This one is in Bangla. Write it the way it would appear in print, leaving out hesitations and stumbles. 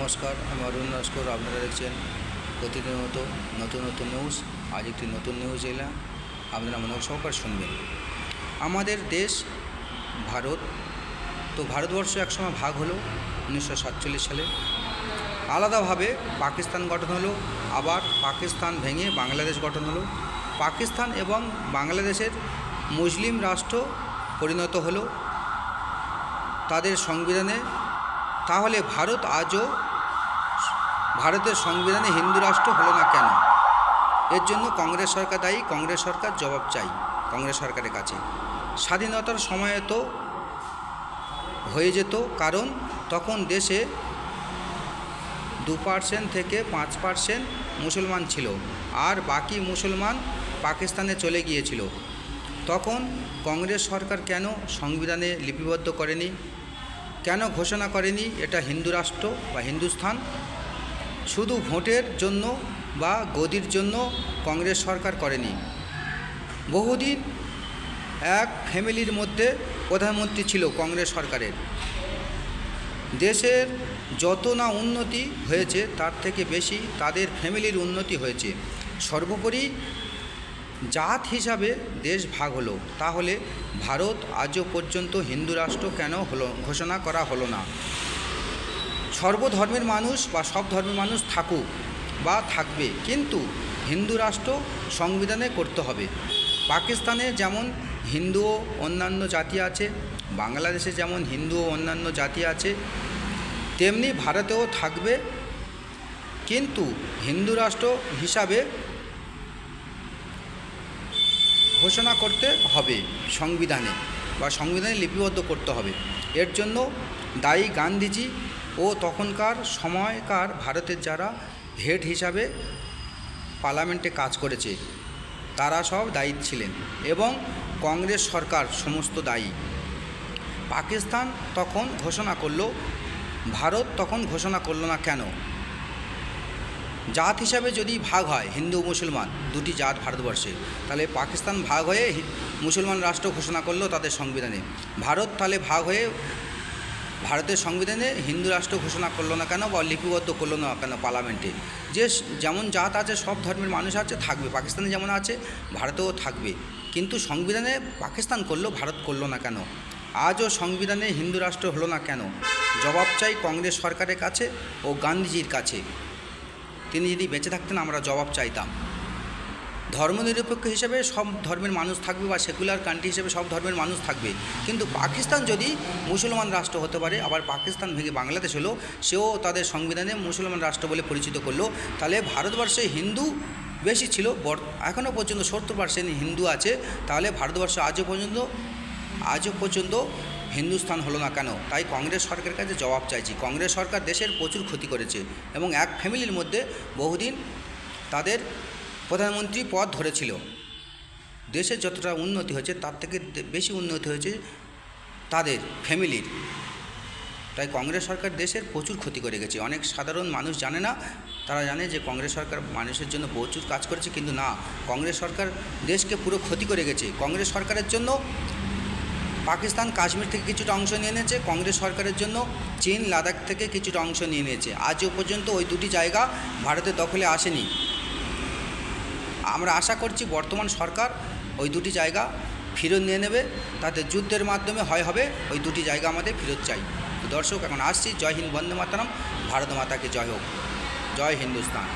নমস্কার, আমি অরুণ নস্কর। আপনারা দেখছেন প্রতিনিয়ত নতুন নতুন নিউজ। আজ একটি নতুন নিউজ এলাম, আপনারা মনোযোগ সহকারে শুনবেন। আমাদের দেশ ভারত, তো ভারতবর্ষ একসময় ভাগ হলো 1947 সালে। আলাদাভাবে পাকিস্তান গঠন হলো, আবার পাকিস্তান ভেঙে বাংলাদেশ গঠন হলো। পাকিস্তান এবং বাংলাদেশের মুসলিম রাষ্ট্র পরিণত হলো তাদের সংবিধানে। তাহলে ভারত আজও ভারতের সংবিধানে হিন্দু রাষ্ট্র হলো না কেন? এর জন্য কংগ্রেস সরকার দায়ী। কংগ্রেস সরকার জবাব চাই কংগ্রেস সরকারের কাছে। স্বাধীনতার সময়ে তো হয়ে যেত, কারণ তখন দেশে 2% থেকে 5% মুসলমান ছিল, আর বাকি মুসলমান পাকিস্তানে চলে গিয়েছিল। তখন কংগ্রেস সরকার কেন সংবিধানে লিপিবদ্ধ করেনি, কেন ঘোষণা করেনি এটা হিন্দু রাষ্ট্র বা হিন্দুস্থান? শুধু ভোটের জন্য বা গদির জন্য কংগ্রেস সরকার করেনি। বহুদিন এক ফ্যামিলির মধ্যে প্রধানমন্ত্রী ছিল কংগ্রেস সরকারের। দেশের যত না উন্নতি হয়েছে তার থেকে বেশি তাদের ফ্যামিলির উন্নতি হয়েছে। সর্বোপরি জাত হিসাবে দেশ ভাগ হলো, তাহলে ভারত আজও পর্যন্ত হিন্দু রাষ্ট্র কেন ঘোষণা করা হলো না? সর্বধর্মের মানুষ বা সব ধর্মের মানুষ থাকুক বা থাকবে, কিন্তু হিন্দু রাষ্ট্র সংবিধানে করতে হবে। পাকিস্তানে যেমন হিন্দু ও অন্যান্য জাতি আছে, বাংলাদেশে যেমন হিন্দু ও অন্যান্য জাতি আছে, তেমনি ভারতেও থাকবে, কিন্তু হিন্দু রাষ্ট্র হিসাবে ঘোষণা করতে হবে সংবিধানে, বা সংবিধানে লিপিবদ্ধ করতে হবে। এর জন্য দায়ী গান্ধীজি ও তখনকার সময়কার ভারতের যারা হেড হিসাবে পার্লামেন্টে কাজ করেছে তারা সব দায়ী ছিলেন, এবং কংগ্রেস সরকার সমস্ত দায়ী। পাকিস্তান তখন ঘোষণা করলো, ভারত তখন ঘোষণা করলো না কেন? জাত হিসাবে যদি ভাগ হয় হিন্দু মুসলমান দুটি জাত ভারতবর্ষে, তাহলে পাকিস্তান ভাগ হয়ে মুসলমান রাষ্ট্র ঘোষণা করলো তাদের সংবিধানে। ভারত তাহলে ভাগ হয়ে ভারতের সংবিধানে হিন্দু রাষ্ট্র ঘোষণা করলো না কেন, বা লিপিবদ্ধ করলো না কেন পার্লামেন্টে? যে যেমন জাত আছে, সব ধর্মের মানুষ আছে, থাকবে। পাকিস্তানে যেমন আছে ভারতেও থাকবে, কিন্তু সংবিধানে পাকিস্তান করলো, ভারত করলো না কেন? আজও সংবিধানে হিন্দু রাষ্ট্র হলো না কেন? জবাব চাই কংগ্রেস সরকারের কাছে ও গান্ধীজির কাছে। তিনি যদি বেঁচে থাকতেন আমরা জবাব চাইতাম। ধর্মনিরপেক্ষ হিসেবে সব ধর্মের মানুষ থাকবে, বা সেকুলার কান্ট্রি হিসেবে সব ধর্মের মানুষ থাকবে, কিন্তু পাকিস্তান যদি মুসলমান রাষ্ট্র হতে পারে, আবার পাকিস্তান ভেঙে বাংলাদেশ হলো, সেও তাদের সংবিধানে মুসলমান রাষ্ট্র বলে পরিচিত করলো, তাহলে ভারতবর্ষে হিন্দু বেশি ছিল, এখনও পর্যন্ত 70% হিন্দু আছে, তাহলে ভারতবর্ষ আজও পর্যন্ত হিন্দুস্তান হলো না কেন? তাই কংগ্রেস সরকারের কাছে জবাব চাইছি। কংগ্রেস সরকার দেশের প্রচুর ক্ষতি করেছে, এবং এক ফ্যামিলির মধ্যে বহুদিন তাদের প্রধানমন্ত্রী পদ ধরেছিল। দেশের যতটা উন্নতি হয়েছে তার থেকে বেশি উন্নতি হয়েছে তাদের ফ্যামিলির। তাই কংগ্রেস সরকার দেশের প্রচুর ক্ষতি করে গেছে। অনেক সাধারণ মানুষ জানে না, তারা জানে যে কংগ্রেস সরকার মানুষের জন্য প্রচুর কাজ করেছে, কিন্তু না, কংগ্রেস সরকার দেশকে পুরো ক্ষতি করে গেছে। কংগ্রেস সরকারের জন্য পাকিস্তান কাশ্মীর থেকে কিছুটা অংশ নিয়ে নিয়েছে, কংগ্রেস সরকারের জন্য চীন লাদাখ থেকে কিছুটা অংশ নিয়ে নিয়েছে। আজও পর্যন্ত ওই দুটি জায়গা ভারতের দখলে আসেনি। আমরা আশা করছি বর্তমান সরকার ওই দুটি জায়গা ফেরত নিয়ে নেবে, তাতে যুদ্ধের মাধ্যমে হবে ওই দুটি জায়গা আমাদের ফেরত চাই। তো দর্শক, এখন আসছি। জয় হিন্দ, বন্দে মাতরম, ভারত মাতাকে জয় হোক, জয় হিন্দুস্তান।